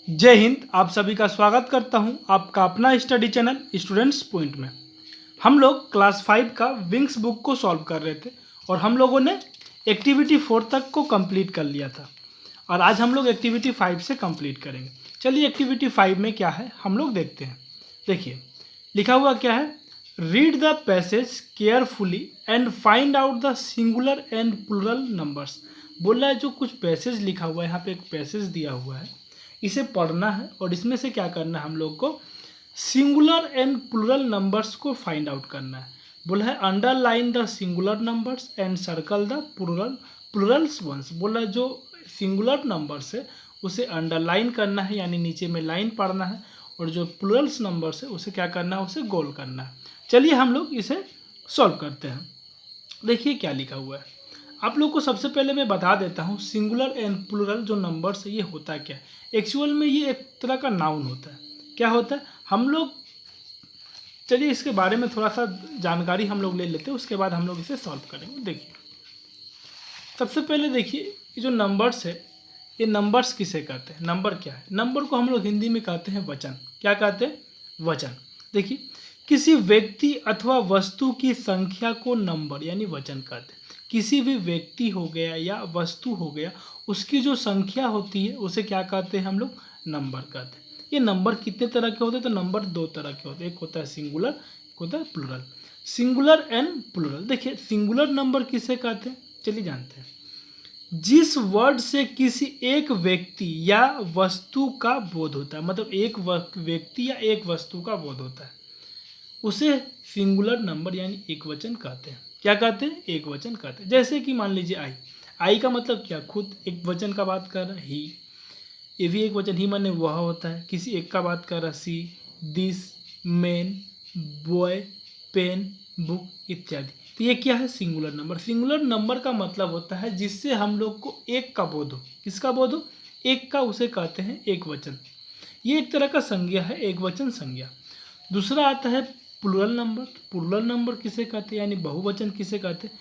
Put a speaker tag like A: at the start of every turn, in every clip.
A: जय हिंद। आप सभी का स्वागत करता हूं आपका अपना स्टडी चैनल स्टूडेंट्स पॉइंट में। हम लोग क्लास 5 का विंग्स बुक को सॉल्व कर रहे थे और हम लोगों ने एक्टिविटी 4 तक को कंप्लीट कर लिया था और आज हम लोग एक्टिविटी 5 से कंप्लीट करेंगे। चलिए एक्टिविटी 5 में क्या है हम लोग देखते हैं। देखिए लिखा हुआ क्या है, read the passage carefully and find out the singular and plural numbers. बोल रहा है जो कुछ पैसेज लिखा हुआ है, यहाँ पे एक पैसेज दिया हुआ है, इसे पढ़ना है और इसमें से क्या करना है हम लोग को सिंगुलर एंड प्लूरल नंबर्स को फाइंड आउट करना है। बोला है underline the singular numbers and circle the plurals ones. बोला है जो सिंगुलर नंबर्स है उसे अंडरलाइन करना है यानी नीचे में लाइन पढ़ना है और जो प्लूरल्स नंबर्स है उसे क्या करना है, उसे गोल करना है। चलिए हम लोग इसे सॉल्व करते हैं। देखिए क्या लिखा हुआ है, आप लोग को सबसे पहले मैं बता देता हूँ सिंगुलर एंड प्लूरल जो नंबर्स है ये होता है क्या है। एक्चुअल में ये एक तरह का नाउन होता है। क्या होता है हम लोग, चलिए इसके बारे में थोड़ा सा जानकारी हम लोग ले लेते हैं, उसके बाद हम लोग इसे सॉल्व करेंगे। देखिए सबसे पहले देखिए ये जो नंबर्स है ये नंबर्स किसे कहते हैं, नंबर क्या है। नंबर को हम लोग हिंदी में कहते हैं वचन। क्या कहते हैं, वचन। देखिए किसी व्यक्ति अथवा वस्तु की संख्या को नंबर यानी वचन कहते हैं। किसी भी व्यक्ति हो गया या वस्तु हो गया उसकी जो संख्या होती है उसे क्या कहते हैं हम लोग, नंबर कहते हैं। ये नंबर कितने तरह के होते हैं, तो नंबर दो तरह के होते हैं, एक होता है सिंगुलर, एक होता है प्लूरल। Singular and plural. देखिए सिंगुलर नंबर किसे कहते हैं, चलिए जानते हैं। जिस वर्ड से किसी एक व्यक्ति या वस्तु का बोध होता है, मतलब एक व्यक्ति या एक वस्तु का बोध होता है, उसे सिंगुलर नंबर यानी एक वचन कहते हैं। क्या कहते हैं, एक वचन कहते हैं। जैसे कि मान लीजिए आई, आई का मतलब क्या, खुद एक वचन का बात कर रहा है, ही, ये भी एक वचन, ही माने वह होता है। किसी एक का बात कर रहा, see, this, man, boy, pen, book इत्यादि। तो ये क्या है, सिंगुलर नंबर। सिंगुलर नंबर का मतलब होता है जिससे हम लोग को एक का बोध हो। किसका बोध हो, एक का, उसे कहते हैं एक वचन। ये एक तरह का संज्ञा है, एक वचन संज्ञा। दूसरा आता है प्लूरल नंबर। प्लूरल नंबर किसे कहते हैं यानी बहुवचन किसे कहते हैं,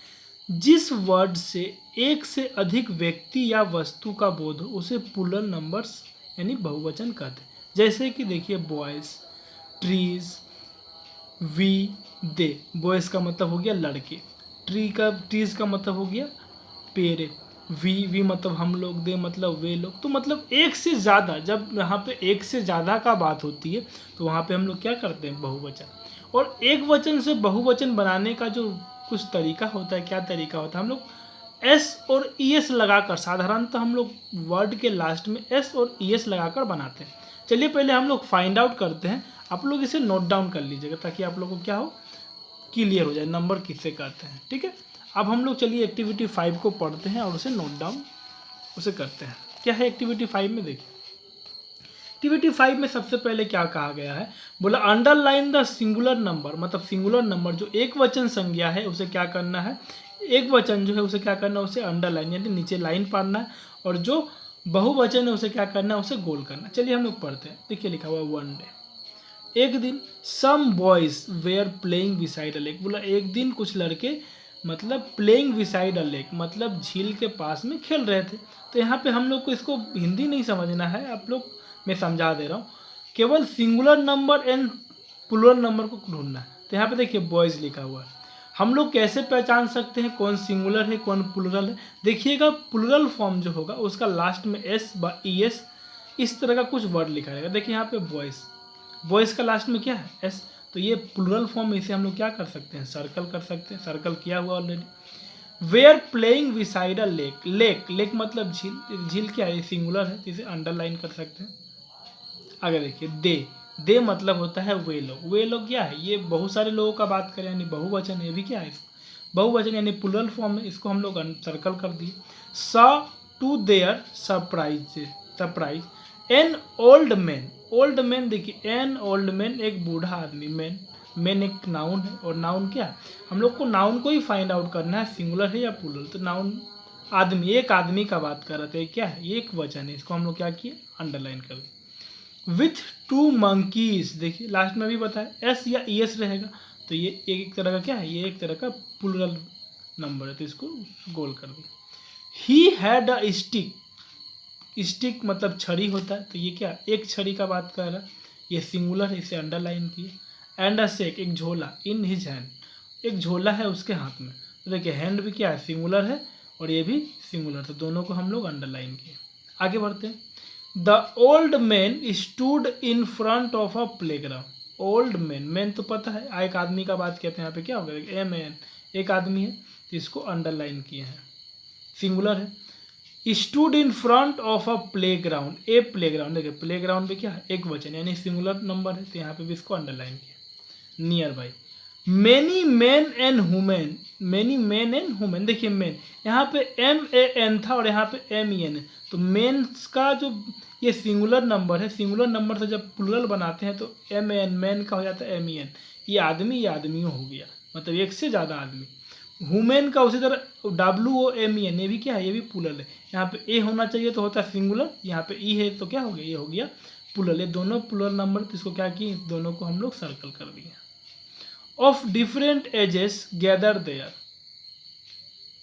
A: जिस वर्ड से एक से अधिक व्यक्ति या वस्तु का बोध हो उसे प्लूरल नंबर्स यानी बहुवचन कहते हैं। जैसे कि देखिए boys, trees, we, they. Boys का मतलब हो गया लड़के, ट्रीज का मतलब हो गया पेड़, वी मतलब हम लोग, दे मतलब वे लोग। तो मतलब एक से ज़्यादा, जब यहाँ पे एक से ज़्यादा का बात होती है तो वहाँ पे हम लोग क्या करते हैं, बहुवचन। और एक वचन से बहुवचन बनाने का जो कुछ तरीका होता है, क्या तरीका होता है, हम लोग एस और ई एस लगाकर, साधारणतः हम लोग वर्ड के लास्ट में एस और ई एस लगाकर बनाते हैं। चलिए पहले हम लोग फाइंड आउट करते हैं, आप लोग इसे नोट डाउन कर लीजिएगा ताकि आप लोग को क्या हो, क्लियर हो जाए नंबर किससे कहते हैं। ठीक है, अब हम लोग चलिए एक्टिविटी 5 को पढ़ते हैं और उसे नोट डाउन उसे करते हैं। क्या है एक्टिविटी 5 में, देखिए एक्टिविटी 5 में सबसे पहले क्या कहा गया है, बोला अंडरलाइन द सिंगुलर नंबर। मतलब सिंगुलर नंबर जो एक वचन संज्ञा है उसे क्या करना है, एक वचन जो है उसे क्या करना है, उसे अंडरलाइन यानी नीचे लाइन पढ़ना है, और जो बहुवचन है उसे क्या करना है, उसे गोल करना। चलिए हम लोग पढ़ते हैं। देखिए लिखा हुआ वन डे, एक दिन, some boys were playing beside a lake. बोला एक दिन कुछ लड़के मतलब प्लेइंग बिसाइड अ लेक मतलब झील के पास में खेल रहे थे। तो यहाँ पे हम लोग को इसको हिंदी नहीं समझना है, आप लोग मैं समझा दे रहा हूँ, केवल singular number and plural number को ढूंढना है। तो यहाँ पे देखिए बॉयज लिखा हुआ है, हम लोग कैसे पहचान सकते हैं कौन सिंगुलर है कौन प्लूरल है। देखिएगा प्लूरल फॉर्म जो होगा उसका लास्ट में एस व ई एस इस तरह का कुछ वर्ड लिखा रहेगा। देखिए यहाँ पे बॉयज, बॉयज का लास्ट में क्या है, एस, तो ये प्लूरल फॉर्म, इसे हम लोग क्या कर सकते हैं, सर्कल कर सकते हैं, सर्कल किया हुआ already. Were playing beside a lake, lake, lake मतलब झील, झील क्या है, सिंगुलर है तो इसे अंडरलाइन कर सकते हैं। आगे देखिए दे, दे मतलब होता है वे लोग। वे लोग क्या है, ये बहुत सारे लोगों का बात करें यानी बहुवचन, ये भी क्या है बहुवचन यानी प्लूरल फॉर्म है, इसको हम लोग सर्कल कर दिए। Saw to their surprise, surprise an old man, old man देखिए एन ओल्ड मैन एक बूढ़ा आदमी, मैन, मैन एक नाउन है और नाउन क्या है, हम लोग को नाउन को ही फाइंड आउट करना है सिंगुलर है या प्लूरल। तो नाउन आदमी, एक आदमी का बात कर रहे थे, क्या है ये एक वचन है, इसको हम लोग क्या किए, अंडरलाइन कर दिए। विथ टू मंकीज, देखिए लास्ट में भी बताया एस या ई एस रहेगा, तो ये एक तरह का क्या है, ये एक तरह का प्लूरल नंबर है, तो इसको गोल कर दिया। ही हैड अ स्टिक, स्टिक मतलब छड़ी होता है, तो ये क्या एक छड़ी का बात कर रहा है, ये सिंगुलर है, इसे अंडरलाइन किए। एंड अ सेक एक झोला, इन हिज हैंड एक झोला है उसके हाथ में, तो देखिए हैंड भी क्या है सिंगुलर है और ये भी सिंगुलर, तो दोनों को हम लोग अंडरलाइन किए। आगे बढ़ते हैं। The old man stood in front of a playground. Old man, man तो पता है एक आदमी का बात कहते हैं, यहाँ पे क्या होगा ए मैन, एक आदमी है, तो इसको अंडरलाइन किए हैं, सिंगुलर है। Stood in front of a playground, A playground, देखिए प्लेग्राउंड पे क्या है एक वचन यानी सिंगुलर नंबर है, तो यहाँ पे भी इसको अंडरलाइन किया। Near by many men and women, many men and women, देखिए मैन यहाँ पे MAN था और यहाँ पे MEN है, तो मेन का जो ये सिंगुलर नंबर है, सिंगुलर नंबर से जब प्लूरल बनाते हैं तो MAN मैन का हो जाता है MEN, ये आदमियों हो गया, मतलब एक से ज़्यादा आदमी। वुमेन का उसी तरह WOMEN, ये भी क्या है, ये भी प्लूरल है, यहाँ पे ए होना चाहिए तो होता है सिंगुलर, यहाँ पे ई है तो क्या हो गया, ये हो गया प्लूरल, ये दोनों प्लूरल नंबर, तो इसको क्या किए, दोनों को हम लोग सर्कल कर दिए। Of different ages gather there,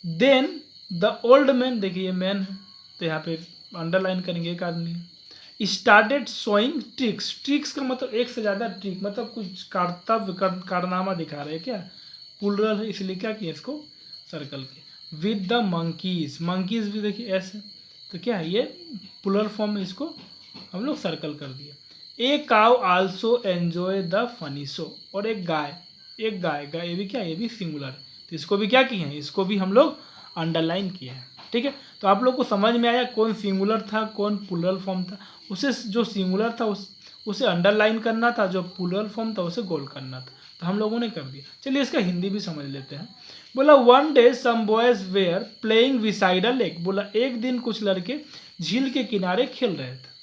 A: then the old man, देखिए ये मैन है तो यहाँ पे अंडरलाइन करेंगे एक आदमी। स्टार्टेड शोइंग ट्रिक्स, ट्रिक्स का मतलब एक से ज़्यादा ट्रिक, मतलब कुछ कारनामा दिखा रहे हैं क्या, प्लूरल है इसलिए क्या किया इसको सर्कल किया। विद द मंकीज, मंकीज भी देखिए ऐसे, तो क्या है ये प्लूरल फॉर्म में, इसको हम लोग सर्कल कर दिया। A cow also enjoy the funny show, और एक गाय ये भी क्या, ये भी सिंगुलर है, तो इसको भी क्या किए हैं, इसको भी हम लोग अंडरलाइन किए हैं। ठीक है, तो आप लोग को समझ में आया कौन सिंगुलर था कौन प्लूरल फॉर्म था, उसे जो सिंगुलर था उसे अंडरलाइन करना था, जो प्लूरल फॉर्म था उसे गोल करना था, तो हम लोगों ने कर दिया। चलिए इसका हिंदी भी समझ लेते हैं। बोला one day some boys were playing beside a lake, बोला एक दिन कुछ लड़के झील के किनारे खेल रहे थे।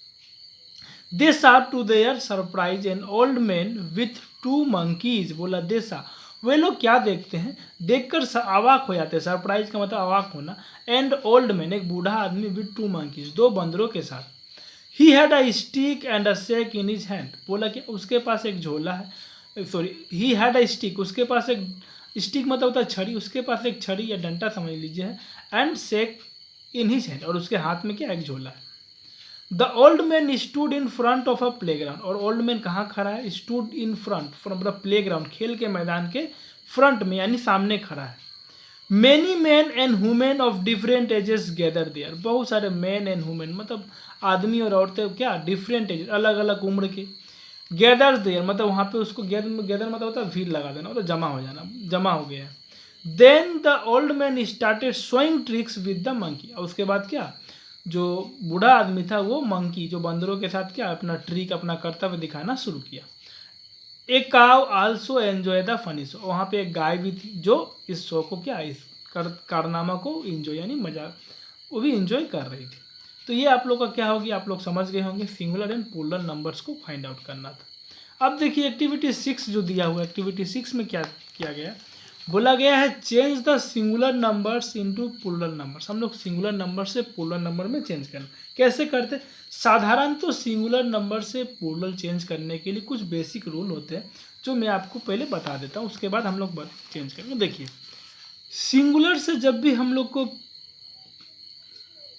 A: दे saw to their surprise an old man with two monkeys, बोला दे saw, वे लोग क्या देखते हैं, देखकर अवाक हो जाते हैं, सरप्राइज का मतलब अवाक होना। एंड ओल्ड मैन एक बूढ़ा आदमी विथ टू मंकीज, दो बंदरों के साथ। He had a stick and a sack in his hand, बोला कि उसके पास एक झोला है, sorry he had a stick, उसके पास एक स्टिक मतलब होता है छड़ी, उसके पास एक छड़ी या डंडा समझ लीजिए है, and sack in his hand, और उसके हाथ में क्या एक झोला है। The old man stood in front of a playground, और ओल्ड मैन कहाँ खड़ा है, stood in front from the playground, खेल के मैदान के फ्रंट में यानी सामने खड़ा है। Many men and women of different ages gather there, बहुत सारे मैन एंड वुमेन मतलब आदमी और औरतें क्या डिफरेंट एज अलग अलग उम्र के। गैदर देयर मतलब वहाँ पे उसको गैदर मतलब होता है भीड़ लगा देना, मतलब जमा हो जाना, जमा हो गया है। Then the old man started showing tricks with the monkey, और उसके बाद क्या जो बूढ़ा आदमी था वो मंकी जो बंदरों के साथ क्या अपना ट्रिक अपना कर्तव्य दिखाना शुरू किया। एक काव also enjoy the funny show, वहाँ पे एक गाय भी थी जो इस शो को क्या इस कारनामा को इंजॉय यानी मजाक वो भी इंजॉय कर रही थी। तो ये आप लोग का क्या होगी, आप लोग समझ गए होंगे सिंगुलर एंड प्लूरल नंबर्स को फाइंड आउट करना था। अब देखिए एक्टिविटी 6 जो दिया हुआ है, एक्टिविटी 6 में क्या किया गया, बोला गया है change the singular numbers into plural numbers. हम लोग सिंगुलर नंबर से प्लूरल नंबर में चेंज करना कैसे करते, साधारण तो सिंगुलर नंबर से प्लूरल चेंज करने के लिए कुछ बेसिक रूल होते हैं जो मैं आपको पहले बता देता हूँ, उसके बाद हम लोग चेंज करेंगे। देखिए सिंगुलर से जब भी हम लोग को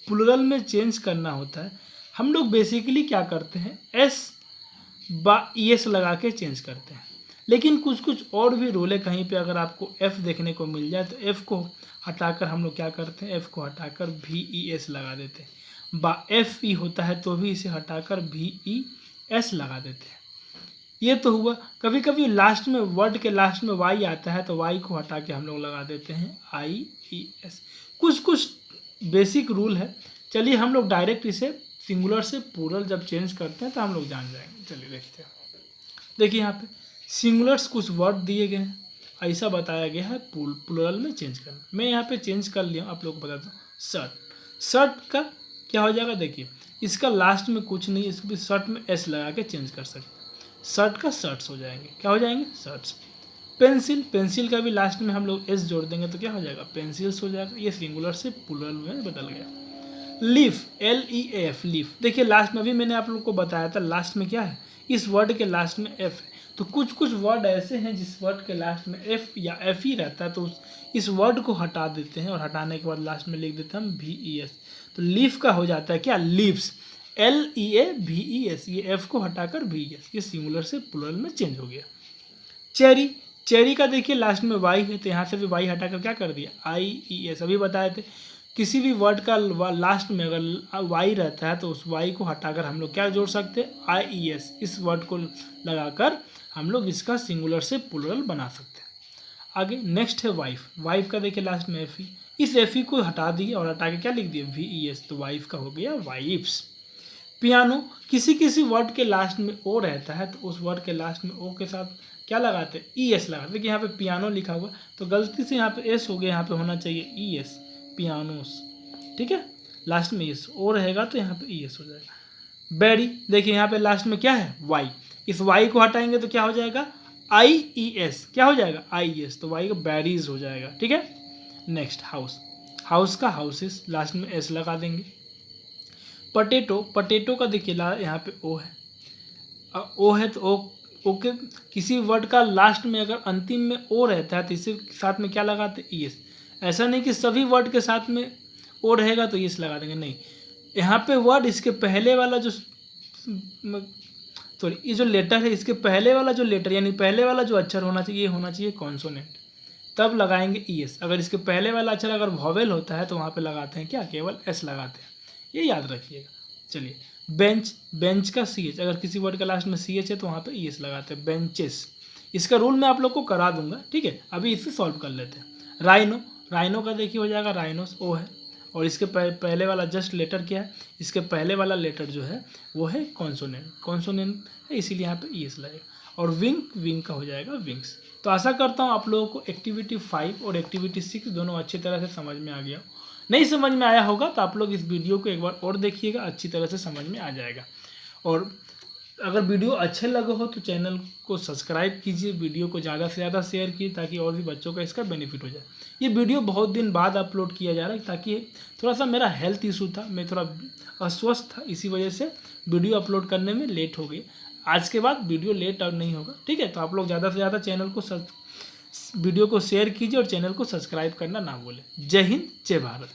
A: प्लूरल में चेंज करना होता है, हम लोग बेसिकली क्या करते हैं ES लगा के चेंज करते हैं। लेकिन कुछ कुछ और भी रूल है, कहीं पे अगर आपको F देखने को मिल जाए तो F को हटाकर हम लोग क्या करते हैं, F को हटाकर VES लगा देते हैं। FE होता है तो भी इसे हटाकर VES लगा देते हैं। ये तो हुआ। कभी कभी लास्ट में वर्ड के लास्ट में Y आता है तो Y को हटा के हम लोग लगा देते हैं IES। कुछ कुछ बेसिक रूल है। चलिए हम लोग डायरेक्ट इसे सिंगुलर से प्लूरल जब चेंज करते हैं तो हम लोग जान जाएंगे। चलिए देखते हैं। देखिए यहाँ पे सिंगुलर्स कुछ वर्ड दिए गए हैं, ऐसा बताया गया है प्लूरल में चेंज करना। मैं यहाँ पे चेंज कर लिया, आप लोग को बताता हूँ। शर्ट का क्या हो जाएगा, देखिए इसका लास्ट में कुछ नहीं, इसको भी शर्ट में S लगा के चेंज कर सकते हैं। शर्ट का शर्ट्स हो जाएंगे, क्या हो जाएंगे शर्ट्स। पेंसिल का भी लास्ट में हम लोग S जोड़ देंगे तो क्या हो जाएगा पेंसिल्स हो जाएगा। ये सिंगुलर से प्लूरल में बदल गया। लीफ LEAF लीफ, देखिए लास्ट में भी मैंने आप लोग को बताया था लास्ट में क्या है, इस वर्ड के लास्ट में F है। तो कुछ कुछ वर्ड ऐसे हैं जिस वर्ड के लास्ट में F या F ही रहता है, तो इस वर्ड को हटा देते हैं और हटाने के बाद लास्ट में लिख देते हैं हम VES। तो लीफ का हो जाता है क्या, लीव्स, LEAVES, ये F को हटाकर VES, ये सिंगुलर से प्लूरल में चेंज हो गया। चेरी, चेरी का देखिए लास्ट में Y है तो यहाँ से भी Y हटाकर क्या कर दिया, IES। अभी बताए थे किसी भी वर्ड का लास्ट में अगर Y रहता है तो उस Y को हटाकर हम लोग क्या जोड़ सकते हैं, IES, इस वर्ड को लगाकर हम लोग इसका सिंगुलर से प्लूरल बना सकते हैं। आगे नेक्स्ट है वाइफ, वाइफ का देखिए लास्ट में FE, इस FE को हटा दिए और हटा के क्या लिख दिए, VES, तो वाइफ का हो गया वाइफ्स। पियानो, किसी किसी वर्ड के लास्ट में O रहता है तो उस वर्ड के लास्ट में O के साथ क्या लगाते हैं, ES लगाते हैं। देखिए यहाँ पे पियानो लिखा हुआ तो गलती से यहाँ पे S हो गया, यहाँ पे होना चाहिए ES, पियानोस, ठीक है, लास्ट में S O रहेगा तो यहाँ पे ES हो जाएगा। बैरी, देखिए यहाँ पे लास्ट में क्या है, Y, इस Y को हटाएंगे तो क्या हो जाएगा, IES, क्या हो जाएगा, IES, तो Y का बैरीज हो जाएगा, ठीक है। नेक्स्ट हाउस, हाउस का हाउसेस, लास्ट में S लगा देंगे। पटेटो, पटेटो का देखिए यहाँ पे O है, O है तो O के किसी वर्ड का लास्ट में अगर अंतिम में O रहता है तो इसी साथ में क्या लगाते, ES। ऐसा नहीं कि सभी वर्ड के साथ में O रहेगा तो ES लगा देंगे, नहीं, यहाँ पे वर्ड इसके पहले वाला जो सॉरी ये जो लेटर है इसके पहले वाला जो लेटर यानी पहले वाला जो अक्षर होना चाहिए ये होना चाहिए कॉन्सोनेंट, तब लगाएंगे ES। अगर इसके पहले वाला अक्षर अगर वॉवेल होता है तो वहाँ पे लगाते हैं क्या, केवल S लगाते हैं, ये याद रखिएगा। चलिए बेंच, बेंच का CH, अगर किसी वर्ड का लास्ट में CH है तो वहाँ पे ES लगाते हैं, बेंचेस। इसका रूल मैं आप लोग को करा दूंगा, ठीक है, अभी इसे सॉल्व कर लेते हैं। राइनो, राइनो का देखिए हो जाएगा राइनोस, O है और इसके पहले वाला जस्ट लेटर क्या है, इसके पहले वाला लेटर जो है वो है कॉन्सोनेंट, कॉन्सोनेंट है इसीलिए यहाँ पे ES लगेगा। और विंग, विंग का हो जाएगा विंग्स। तो आशा करता हूँ आप लोगों को एक्टिविटी 5 और एक्टिविटी 6 दोनों अच्छी तरह से समझ में आ गया। नहीं समझ में आया होगा तो आप लोग इस वीडियो को एक बार और देखिएगा, अच्छी तरह से समझ में आ जाएगा। और अगर वीडियो अच्छे लगे हो तो चैनल को सब्सक्राइब कीजिए, वीडियो को ज़्यादा से ज़्यादा शेयर कीजिए ताकि और भी बच्चों का इसका बेनिफिट हो जाए। ये वीडियो बहुत दिन बाद अपलोड किया जा रहा है ताकि थोड़ा सा मेरा हेल्थ इशू था, मैं थोड़ा अस्वस्थ था, इसी वजह से वीडियो अपलोड करने में लेट हो गई। आज के बाद वीडियो लेट और नहीं होगा, ठीक है। तो आप लोग ज़्यादा से ज़्यादा चैनल को वीडियो को शेयर कीजिए और चैनल को सब्सक्राइब करना ना भूलें। जय हिंद, जय भारत।